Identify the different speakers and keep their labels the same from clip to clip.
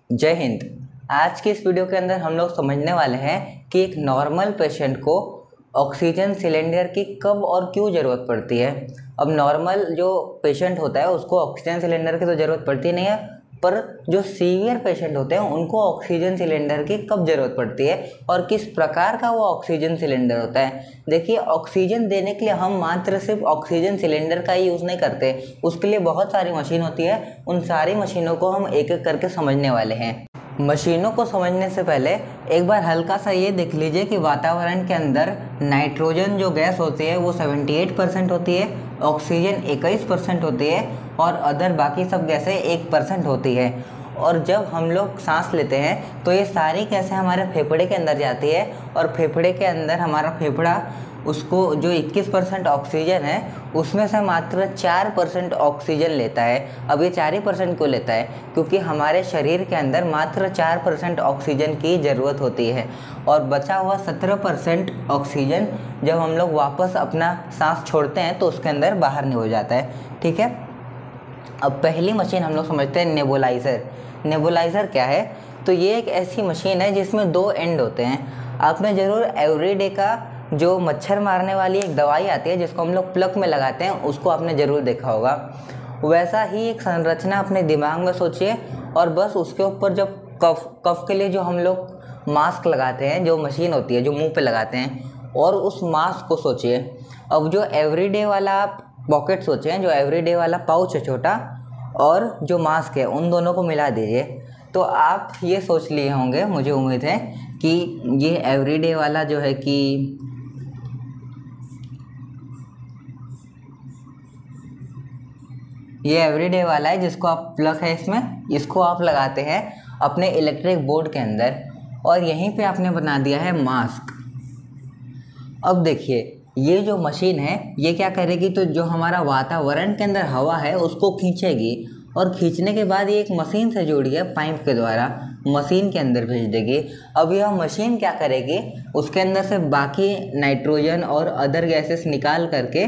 Speaker 1: जय हिंद। आज के इस वीडियो के अंदर हम लोग समझने वाले हैं कि एक नॉर्मल पेशेंट को ऑक्सीजन सिलेंडर की कब और क्यों ज़रूरत पड़ती है। अब नॉर्मल जो पेशेंट होता है उसको ऑक्सीजन सिलेंडर की तो ज़रूरत पड़ती नहीं है, पर जो सीवियर पेशेंट होते हैं उनको ऑक्सीजन सिलेंडर की कब ज़रूरत पड़ती है और किस प्रकार का वो ऑक्सीजन सिलेंडर होता है। देखिए, ऑक्सीजन देने के लिए हम मात्र सिर्फ ऑक्सीजन सिलेंडर का ही यूज़ नहीं करते, उसके लिए बहुत सारी मशीन होती है। उन सारी मशीनों को हम एक एक करके समझने वाले हैं। मशीनों को समझने से पहले एक बार हल्का सा ये देख लीजिए कि वातावरण के अंदर नाइट्रोजन जो गैस होती है वो 78% होती है, ऑक्सीजन 21% होती है और अदर बाकी सब गैसें 1% होती है। और जब हम लोग सांस लेते हैं तो ये सारी गैसें हमारे फेफड़े के अंदर जाती है और फेफड़े के अंदर हमारा फेफड़ा उसको जो 21% ऑक्सीजन है उसमें से मात्र 4% ऑक्सीजन लेता है। अब ये 4% क्यों लेता है? क्योंकि हमारे शरीर के अंदर मात्र 4% ऑक्सीजन की ज़रूरत होती है और बचा हुआ 17% ऑक्सीजन जब हम लोग वापस अपना सांस छोड़ते हैं तो उसके अंदर बाहर नहीं हो जाता है। ठीक है, अब पहली मशीन हम लोग समझते हैं नेबुलाइज़र। नेबुलाइज़र क्या है? तो ये एक ऐसी मशीन है जिसमें 2 एंड होते हैं। आपने ज़रूर एवरीडे का जो मच्छर मारने वाली एक दवाई आती है जिसको हम लोग प्लग में लगाते हैं, उसको आपने ज़रूर देखा होगा। वैसा ही एक संरचना अपने दिमाग में सोचिए और बस उसके ऊपर जब कफ के लिए जो हम लोग मास्क लगाते हैं, जो मशीन होती है जो मुंह पे लगाते हैं, और उस मास्क को सोचिए। अब जो एवरीडे वाला आप पॉकेट सोचें, जो एवरीडे वाला पाउच है छोटा, और जो मास्क है, उन दोनों को मिला दीजिए तो आप ये सोच लिए होंगे, मुझे उम्मीद है, कि ये एवरीडे वाला जो है कि ये एवरीडे वाला है जिसको आप प्लग है इसमें, इसको आप लगाते हैं अपने इलेक्ट्रिक बोर्ड के अंदर और यहीं पे आपने बना दिया है मास्क। अब देखिए, ये जो मशीन है ये क्या करेगी, तो जो हमारा वातावरण के अंदर हवा है उसको खींचेगी और खींचने के बाद ये एक मशीन से जुड़ी है, पाइप के द्वारा मशीन के अंदर भेज देगी। अब यह मशीन क्या करेगी, उसके अंदर से बाकी नाइट्रोजन और अदर गैसेस निकाल करके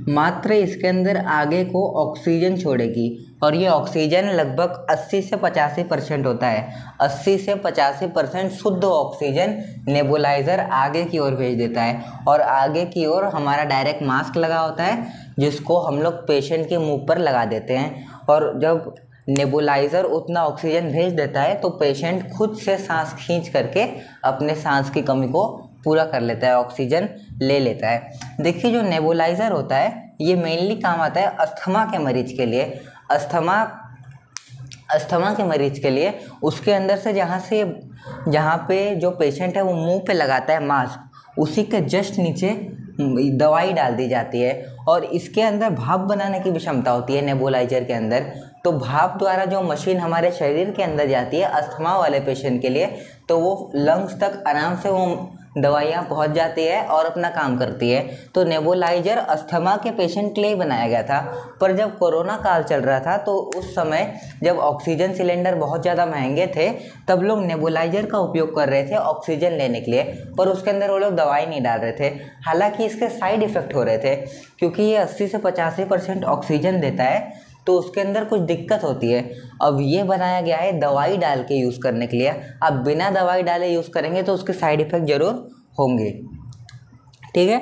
Speaker 1: मात्र इसके अंदर आगे को ऑक्सीजन छोड़ेगी और ये ऑक्सीजन लगभग 80 से 85% होता है। 80 से 85% शुद्ध ऑक्सीजन नेबुलाइज़र आगे की ओर भेज देता है और आगे की ओर हमारा डायरेक्ट मास्क लगा होता है जिसको हम लोग पेशेंट के मुंह पर लगा देते हैं। और जब नेबुलाइज़र उतना ऑक्सीजन भेज देता है तो पेशेंट खुद से सांस खींच करके अपने सांस की कमी को पूरा कर लेता है, ऑक्सीजन ले लेता है। देखिए, जो नेबुलाइज़र होता है ये मेनली काम आता है अस्थमा के मरीज के लिए। अस्थमा के मरीज के लिए उसके अंदर से जहाँ पे जो पेशेंट है वो मुंह पे लगाता है मास्क, उसी के जस्ट नीचे दवाई डाल दी जाती है और इसके अंदर भाप बनाने की भी क्षमता होती है नेबुलाइज़र के अंदर। तो भाप द्वारा जो मशीन हमारे शरीर के अंदर जाती है अस्थमा वाले पेशेंट के लिए, तो वो लंग्स तक आराम से वो दवाइयाँ पहुंच जाती है और अपना काम करती है। तो नेबुलाइज़र अस्थमा के पेशेंट के लिए बनाया गया था, पर जब कोरोना काल चल रहा था तो उस समय जब ऑक्सीजन सिलेंडर बहुत ज़्यादा महंगे थे तब लोग नेबुलाइज़र का उपयोग कर रहे थे ऑक्सीजन लेने के लिए, पर उसके अंदर वो लोग दवाई नहीं डाल रहे थे। हालांकि इसके साइड इफ़ेक्ट हो रहे थे क्योंकि ये 80 से 85% ऑक्सीजन देता है तो उसके अंदर कुछ दिक्कत होती है। अब ये बनाया गया है दवाई डाल के यूज़ करने के लिए। आप बिना दवाई डाले यूज़ करेंगे तो उसके साइड इफ़ेक्ट ज़रूर होंगे। ठीक है,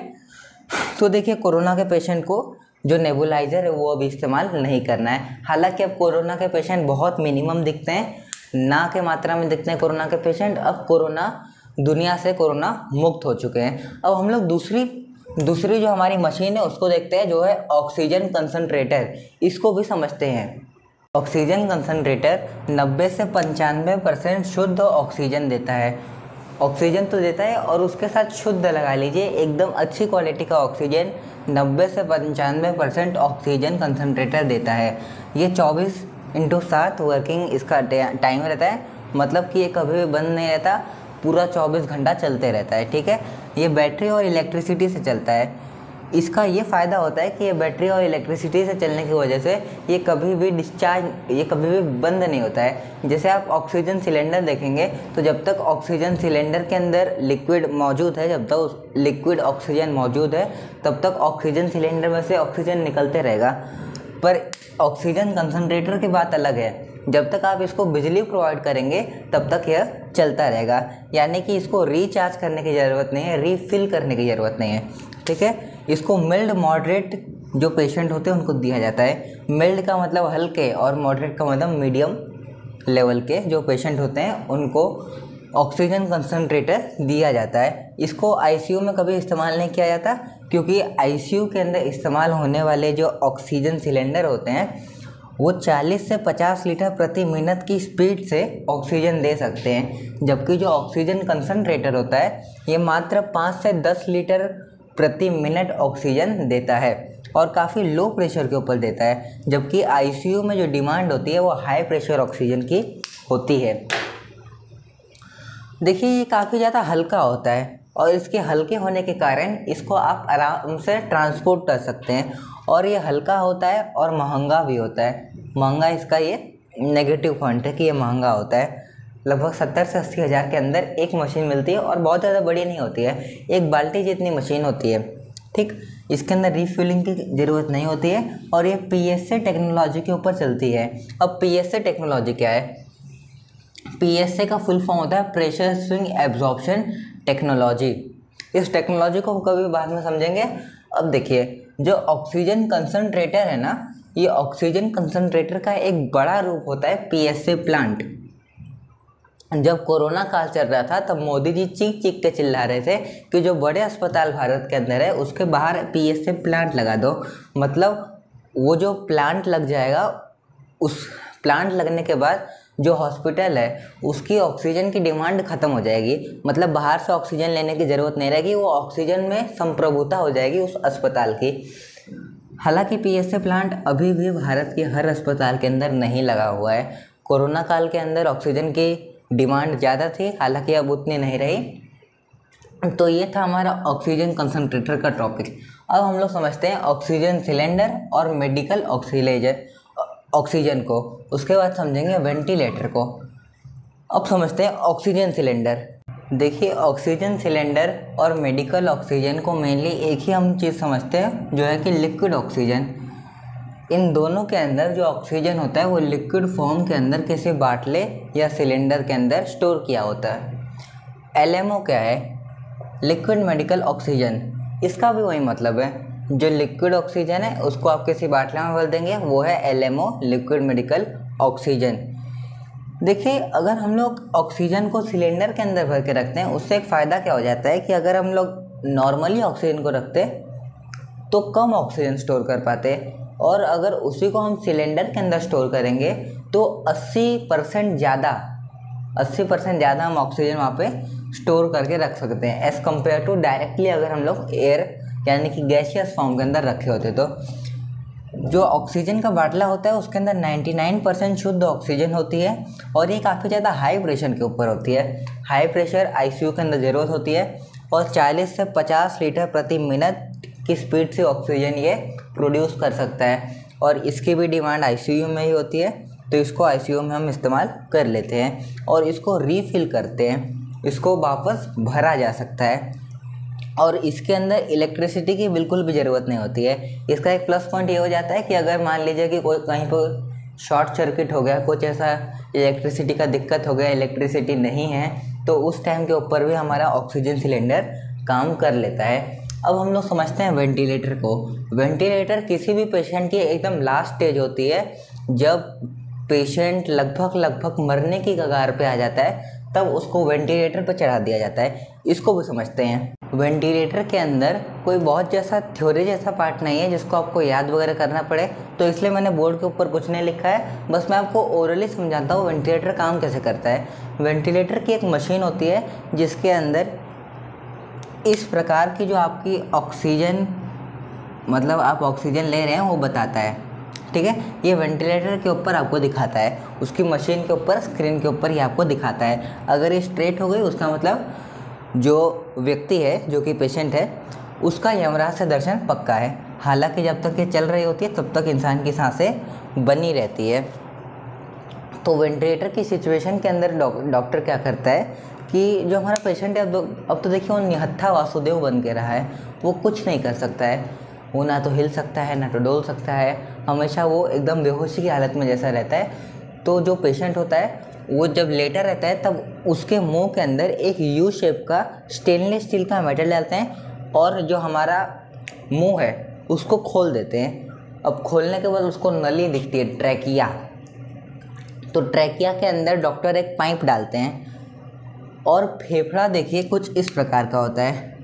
Speaker 1: तो देखिए, कोरोना के पेशेंट को जो नेबुलाइज़र है वो अभी इस्तेमाल नहीं करना है। हालांकि अब कोरोना के पेशेंट बहुत मिनिमम दिखते हैं, ना के मात्रा में दिखते हैं कोरोना के पेशेंट। अब दुनिया से कोरोना मुक्त हो चुके हैं। अब हम लोग दूसरी जो हमारी मशीन है उसको देखते हैं, जो है ऑक्सीजन कंसंट्रेटर। इसको भी समझते हैं। ऑक्सीजन कंसंट्रेटर 90 से 95% शुद्ध ऑक्सीजन देता है। ऑक्सीजन तो देता है और उसके साथ शुद्ध लगा लीजिए, एकदम अच्छी क्वालिटी का ऑक्सीजन 90 से 95% ऑक्सीजन कंसंट्रेटर देता है। ये 24/7 वर्किंग इसका टाइम रहता है, मतलब कि ये कभी भी बंद नहीं रहता, पूरा 24 घंटा चलते रहता है। ठीक है, ये बैटरी और इलेक्ट्रिसिटी से चलता है। इसका ये फ़ायदा होता है कि ये बैटरी और इलेक्ट्रिसिटी से चलने की वजह से ये कभी भी बंद नहीं होता है। जैसे आप ऑक्सीजन सिलेंडर देखेंगे तो जब तक ऑक्सीजन सिलेंडर के अंदर लिक्विड मौजूद है, जब तक उस लिक्विड ऑक्सीजन मौजूद है तब तक ऑक्सीजन सिलेंडर में से ऑक्सीजन निकलते रहेगा। पर ऑक्सीजन कंसंट्रेटर की बात अलग है, जब तक आप इसको बिजली प्रोवाइड करेंगे तब तक यह चलता रहेगा, यानी कि इसको रिचार्ज करने की ज़रूरत नहीं है, रीफिल करने की ज़रूरत नहीं है। ठीक है, इसको मिल्ड मॉडरेट जो पेशेंट होते हैं उनको दिया जाता है। मिल्ड का मतलब हल्के और मॉडरेट का मतलब मीडियम लेवल के जो पेशेंट होते हैं उनको ऑक्सीजन कंसंट्रेटर दिया जाता है। इसको आईसीयू में कभी इस्तेमाल नहीं किया जाता, क्योंकि आईसीयू के अंदर इस्तेमाल होने वाले जो ऑक्सीजन सिलेंडर होते हैं वो 40 से 50 लीटर प्रति मिनट की स्पीड से ऑक्सीजन दे सकते हैं, जबकि जो ऑक्सीजन कंसंट्रेटर होता है ये मात्र 5 से 10 लीटर प्रति मिनट ऑक्सीजन देता है और काफ़ी लो प्रेशर के ऊपर देता है, जबकि आईसीयू में जो डिमांड होती है वो हाई प्रेशर ऑक्सीजन की होती है। देखिए ये काफ़ी ज़्यादा हल्का होता है और इसके हल्के होने के कारण इसको आप आराम से ट्रांसपोर्ट कर सकते हैं, और ये हल्का होता है और महंगा भी होता है। महंगा इसका ये नेगेटिव पॉइंट है कि ये महंगा होता है। लगभग 70 से 80 हज़ार के अंदर एक मशीन मिलती है और बहुत ज़्यादा बड़ी नहीं होती है, एक बाल्टी जितनी मशीन होती है। ठीक, इसके अंदर रीफिलिंग की ज़रूरत नहीं होती है और ये पीएसए टेक्नोलॉजी के ऊपर चलती है। अब पीएसए टेक्नोलॉजी क्या है? पीएसए का फुल फॉर्म होता है प्रेशर स्विंग एब्जॉर्प्शन टेक्नोलॉजी। इस टेक्नोलॉजी को कभी बाद में समझेंगे। अब देखिए, जो ऑक्सीजन कंसंट्रेटर है ना, ये ऑक्सीजन कंसंट्रेटर का एक बड़ा रूप होता है पीएसए प्लांट। जब कोरोना काल चल रहा था तब मोदी जी चीख चीख के चिल्ला रहे थे कि जो बड़े अस्पताल भारत के अंदर है उसके बाहर पीएसए प्लांट लगा दो। मतलब वो जो प्लांट लग जाएगा, उस प्लांट लगने के बाद जो हॉस्पिटल है उसकी ऑक्सीजन की डिमांड ख़त्म हो जाएगी। मतलब बाहर से ऑक्सीजन लेने की ज़रूरत नहीं रहेगी, वो ऑक्सीजन में संप्रभुता हो जाएगी उस अस्पताल की। हालांकि पीएसए प्लांट अभी भी भारत के हर अस्पताल के अंदर नहीं लगा हुआ है। कोरोना काल के अंदर ऑक्सीजन की डिमांड ज़्यादा थी, हालांकि अब उतनी नहीं रही। तो ये था हमारा ऑक्सीजन कंसंट्रेटर का टॉपिक। अब हम लोग समझते हैं ऑक्सीजन सिलेंडर और मेडिकल ऑक्सीजन को, उसके बाद समझेंगे वेंटिलेटर को। अब समझते हैं ऑक्सीजन सिलेंडर। देखिए, ऑक्सीजन सिलेंडर और मेडिकल ऑक्सीजन को मेनली एक ही हम चीज़ समझते हैं, जो है कि लिक्विड ऑक्सीजन। इन दोनों के अंदर जो ऑक्सीजन होता है वो लिक्विड फॉर्म के अंदर किसी बाटले या सिलेंडर के अंदर स्टोर किया होता है। एलएमओ क्या है? Liquid medical oxygen. इसका भी वही मतलब है, जो लिक्विड ऑक्सीजन है उसको आप किसी बाटले में भर देंगे, वो है एलएमओ, लिक्विड मेडिकल ऑक्सीजन। देखिए, अगर हम लोग ऑक्सीजन को सिलेंडर के अंदर भर के रखते हैं उससे एक फ़ायदा क्या हो जाता है कि अगर हम लोग नॉर्मली ऑक्सीजन को रखते तो कम ऑक्सीजन स्टोर कर पाते, और अगर उसी को हम सिलेंडर के अंदर स्टोर करेंगे तो 80% ज़्यादा हम ऑक्सीजन वहाँ पे स्टोर करके रख सकते हैं एज़ कम्पेयर टू डायरेक्टली अगर हम लोग एयर यानी कि गैसियस फॉर्म के अंदर रखे होते। तो जो ऑक्सीजन का बाटला होता है उसके अंदर 99% शुद्ध ऑक्सीजन होती है और ये काफ़ी ज़्यादा हाई प्रेशर के ऊपर होती है। हाई प्रेशर आईसीयू के अंदर ज़रूरत होती है और 40 से 50 लीटर प्रति मिनट की स्पीड से ऑक्सीजन ये प्रोड्यूस कर सकता है, और इसकी भी डिमांड आईसीयू में ही होती है। तो इसको आईसीयू में हम इस्तेमाल कर लेते हैं और इसको रीफिल करते हैं, इसको वापस भरा जा सकता है, और इसके अंदर इलेक्ट्रिसिटी की बिल्कुल भी ज़रूरत नहीं होती है। इसका एक प्लस पॉइंट ये हो जाता है कि अगर मान लीजिए कि कोई कहीं पर शॉर्ट सर्किट हो गया, कुछ ऐसा इलेक्ट्रिसिटी का दिक्कत हो गया, इलेक्ट्रिसिटी नहीं है, तो उस टाइम के ऊपर भी हमारा ऑक्सीजन सिलेंडर काम कर लेता है। अब हम लोग समझते हैं वेंटिलेटर को। वेंटिलेटर किसी भी पेशेंट की एकदम लास्ट स्टेज होती है, जब पेशेंट लगभग मरने की कगार पे आ जाता है, तब उसको वेंटिलेटर पर चढ़ा दिया जाता है। इसको भी समझते हैं। वेंटिलेटर के अंदर कोई बहुत जैसा थ्योरी जैसा पार्ट नहीं है जिसको आपको याद वगैरह करना पड़े, तो इसलिए मैंने बोर्ड के ऊपर कुछ नहीं लिखा है, बस मैं आपको ओरली समझाता हूँ वेंटिलेटर काम कैसे करता है। वेंटिलेटर की एक मशीन होती है जिसके अंदर इस प्रकार की जो आपकी ऑक्सीजन, मतलब आप ऑक्सीजन ले रहे हैं वो बताता है। ठीक है, ये वेंटिलेटर के ऊपर आपको दिखाता है, उसकी मशीन के ऊपर, स्क्रीन के ऊपर ही आपको दिखाता है। अगर ये स्ट्रेट हो गई उसका मतलब जो व्यक्ति है, जो कि पेशेंट है, उसका यमराज से दर्शन पक्का है। हालांकि जब तक ये चल रही होती है तब तक इंसान की सांसें बनी रहती है। तो वेंटिलेटर की सिचुएशन के अंदर डॉक्टर क्या करता है कि जो हमारा पेशेंट है, अब तो देखिए वो निहत्था वासुदेव बन के रहा है, वो कुछ नहीं कर सकता है, वो ना तो हिल सकता है ना तो डोल सकता है, हमेशा वो एकदम बेहोशी की हालत में जैसा रहता है। तो जो पेशेंट होता है वो जब लेटा रहता है तब उसके मुंह के अंदर एक यू शेप का स्टेनलेस स्टील का मेटल डालते हैं और जो हमारा मुंह है उसको खोल देते हैं। अब खोलने के बाद उसको नली दिखती है, ट्रैकिया। तो ट्रैकिया के अंदर डॉक्टर एक पाइप डालते हैं और फेफड़ा देखिए कुछ इस प्रकार का होता है।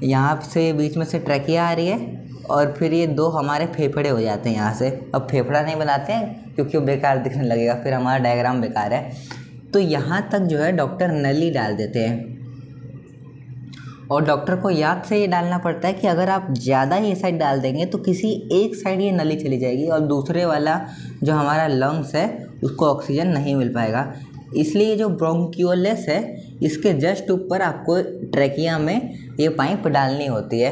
Speaker 1: यहाँ से बीच में से ट्रैकिया आ रही है और फिर ये दो हमारे फेफड़े हो जाते हैं यहाँ से। अब फेफड़ा नहीं बनाते हैं क्योंकि वो बेकार दिखने लगेगा, फिर हमारा डायग्राम बेकार है। तो यहाँ तक जो है डॉक्टर नली डाल देते हैं और डॉक्टर को याद से ये डालना पड़ता है कि अगर आप ज़्यादा ये साइड डाल देंगे तो किसी एक साइड ये नली चली जाएगी और दूसरे वाला जो हमारा लंग्स है उसको ऑक्सीजन नहीं मिल पाएगा। इसलिए जो ब्रोंकियोलस है इसके जस्ट ऊपर आपको ट्रैकिया में ये पाइप डालनी होती है।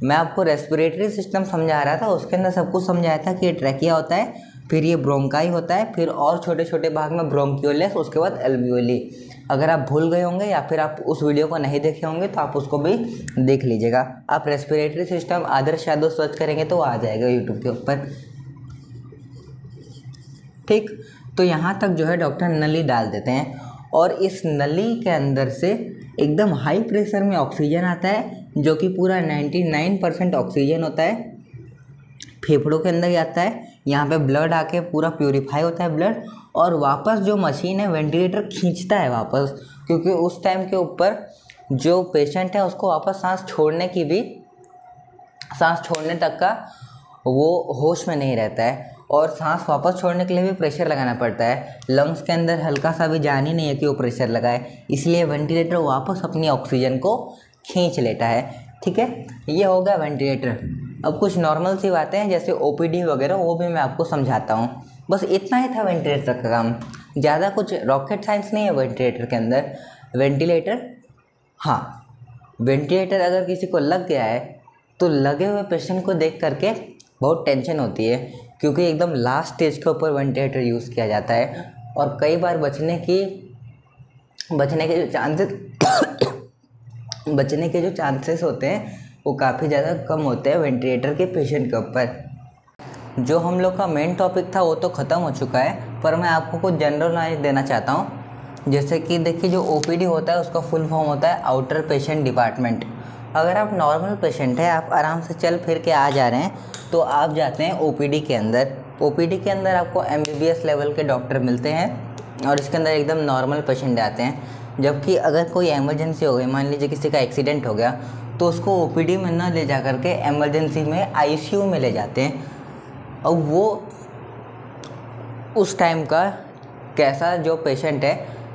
Speaker 1: मैं आपको रेस्पिरेटरी सिस्टम समझा रहा था, उसके अंदर सब कुछ समझाया था कि ये ट्रैकिया होता है, फिर ये ब्रोंकाई होता है, फिर और छोटे छोटे भाग में ब्रोंकियोलस, उसके बाद एल्वियोली। अगर आप भूल गए होंगे या फिर आप उस वीडियो को नहीं देखे होंगे तो आप उसको भी देख लीजिएगा। आप रेस्पिरेटरी सिस्टम आदर्श यादव सर्च करेंगे तो आ जाएगा यूट्यूब के ऊपर। ठीक, तो यहाँ तक जो है डॉक्टर नली डाल देते हैं और इस नली के अंदर से एकदम हाई प्रेशर में ऑक्सीजन आता है जो कि पूरा 99% ऑक्सीजन होता है, फेफड़ों के अंदर जाता है। यहाँ पे ब्लड आके पूरा प्यूरिफाई होता है ब्लड और वापस जो मशीन है वेंटिलेटर खींचता है वापस, क्योंकि उस टाइम के ऊपर जो पेशेंट है उसको वापस सांस छोड़ने तक का वो होश में नहीं रहता है और सांस वापस छोड़ने के लिए भी प्रेशर लगाना पड़ता है। लंग्स के अंदर हल्का सा भी जान ही नहीं है कि वो प्रेशर लगाए, इसलिए वेंटिलेटर वापस अपनी ऑक्सीजन को खींच लेता है। ठीक है, ये हो गया वेंटिलेटर। अब कुछ नॉर्मल सी बातें हैं जैसे ओपीडी वगैरह, वो भी मैं आपको समझाता हूँ। बस इतना ही था वेंटिलेटर का काम, ज़्यादा कुछ रॉकेट साइंस नहीं है वेंटिलेटर के अंदर। वेंटिलेटर अगर किसी को लग गया है तो लगे हुए पेशेंट को देख करके बहुत टेंशन होती है, क्योंकि एकदम लास्ट स्टेज के ऊपर वेंटिलेटर यूज़ किया जाता है और कई बार बचने के जो चांसेस होते हैं वो काफ़ी ज़्यादा कम होते हैं वेंटिलेटर के पेशेंट के ऊपर। जो हम लोग का मेन टॉपिक था वो तो ख़त्म हो चुका है, पर मैं आपको कुछ जनरल नॉलेज देना चाहता हूँ। जैसे कि देखिए, जो ओपीडी होता है उसका फुल फॉर्म होता है आउटर पेशेंट डिपार्टमेंट। अगर आप नॉर्मल पेशेंट हैं, आप आराम से चल फिर के आ जा रहे हैं, तो आप जाते हैं ओपीडी के अंदर। ओपीडी के अंदर आपको एमबीबीएस लेवल के डॉक्टर मिलते हैं और इसके अंदर एकदम नॉर्मल पेशेंट आते हैं। जबकि अगर कोई इमरजेंसी हो गई, मान लीजिए किसी का एक्सीडेंट हो गया, तो उसको ओपीडी में न ले जा करके इमरजेंसी में आईसीयू में ले जाते हैं। और वो उस टाइम का कैसा जो पेशेंट है,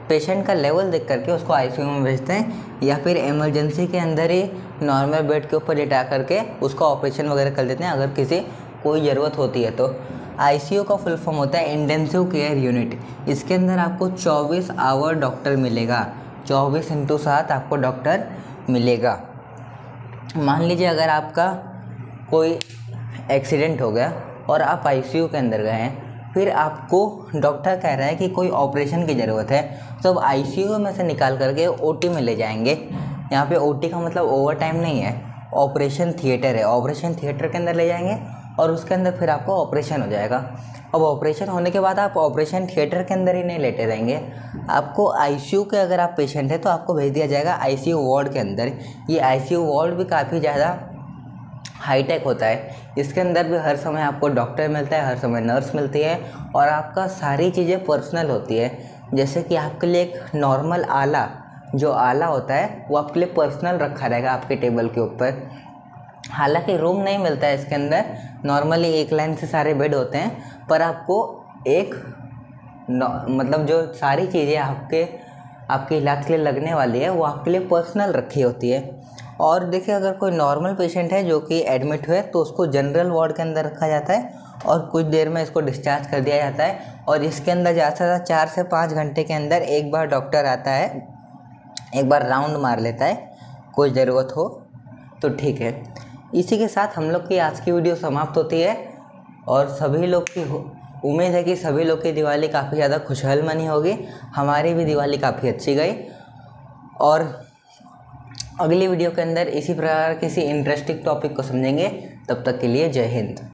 Speaker 1: पेशेंट का लेवल देख करके उसको आईसीयू में भेजते हैं या फिर इमरजेंसी के अंदर ही नॉर्मल बेड के ऊपर लेटा करके उसका ऑपरेशन वगैरह कर देते हैं अगर किसी कोई ज़रूरत होती है तो। आईसीयू का फुल फॉर्म होता है इंटेंसिव केयर यूनिट। इसके अंदर आपको 24 आवर डॉक्टर मिलेगा, 24/7 आपको डॉक्टर मिलेगा। मान लीजिए अगर आपका कोई एक्सीडेंट हो गया और आप आईसीयू के अंदर गए हैं, फिर आपको डॉक्टर कह रहा है कि कोई ऑपरेशन की ज़रूरत है, तो अब आईसीयू में से निकाल करके ओटी में ले जाएंगे। यहाँ पे ओटी का मतलब ओवर टाइम नहीं है, ऑपरेशन थिएटर है। ऑपरेशन थिएटर के अंदर ले जाएंगे और उसके अंदर फिर आपको ऑपरेशन हो जाएगा। अब ऑपरेशन होने के बाद आप ऑपरेशन थिएटर के अंदर ही नहीं लेटे रहेंगे, आपको आईसीयू के अगर आप पेशेंट हैं तो आपको भेज दिया जाएगा आईसीयू वार्ड के अंदर। ये आईसीयू वार्ड भी काफ़ी ज़्यादा हाईटेक होता है। इसके अंदर भी हर समय आपको डॉक्टर मिलता है, हर समय नर्स मिलती है और आपका सारी चीज़ें पर्सनल होती है। जैसे कि आपके लिए एक नॉर्मल आला, जो आला होता है वो आपके लिए पर्सनल रखा रहेगा आपके टेबल के ऊपर। हालांकि रूम नहीं मिलता है इसके अंदर, नॉर्मली एक लाइन से सारे बेड होते हैं, पर आपको एक मतलब जो सारी चीज़ें आपके इलाज के लिए लगने वाली है वो आपके लिए पर्सनल रखी होती है। और देखिए, अगर कोई नॉर्मल पेशेंट है जो कि एडमिट हुए तो उसको जनरल वार्ड के अंदर रखा जाता है और कुछ देर में इसको डिस्चार्ज कर दिया जाता है। और इसके अंदर ज़्यादा से ज़्यादा 4 से 5 घंटे के अंदर एक बार डॉक्टर आता है, एक बार राउंड मार लेता है, कोई ज़रूरत हो तो। ठीक है, इसी के साथ हम लोग की आज की वीडियो समाप्त होती है और सभी लोग की उम्मीद है कि सभी लोग की दिवाली काफ़ी ज़्यादा खुशहाल मनी होगी। हमारी भी दिवाली काफ़ी अच्छी गई और अगली वीडियो के अंदर इसी प्रकार किसी इंटरेस्टिंग टॉपिक को समझेंगे। तब तक के लिए जय हिंद।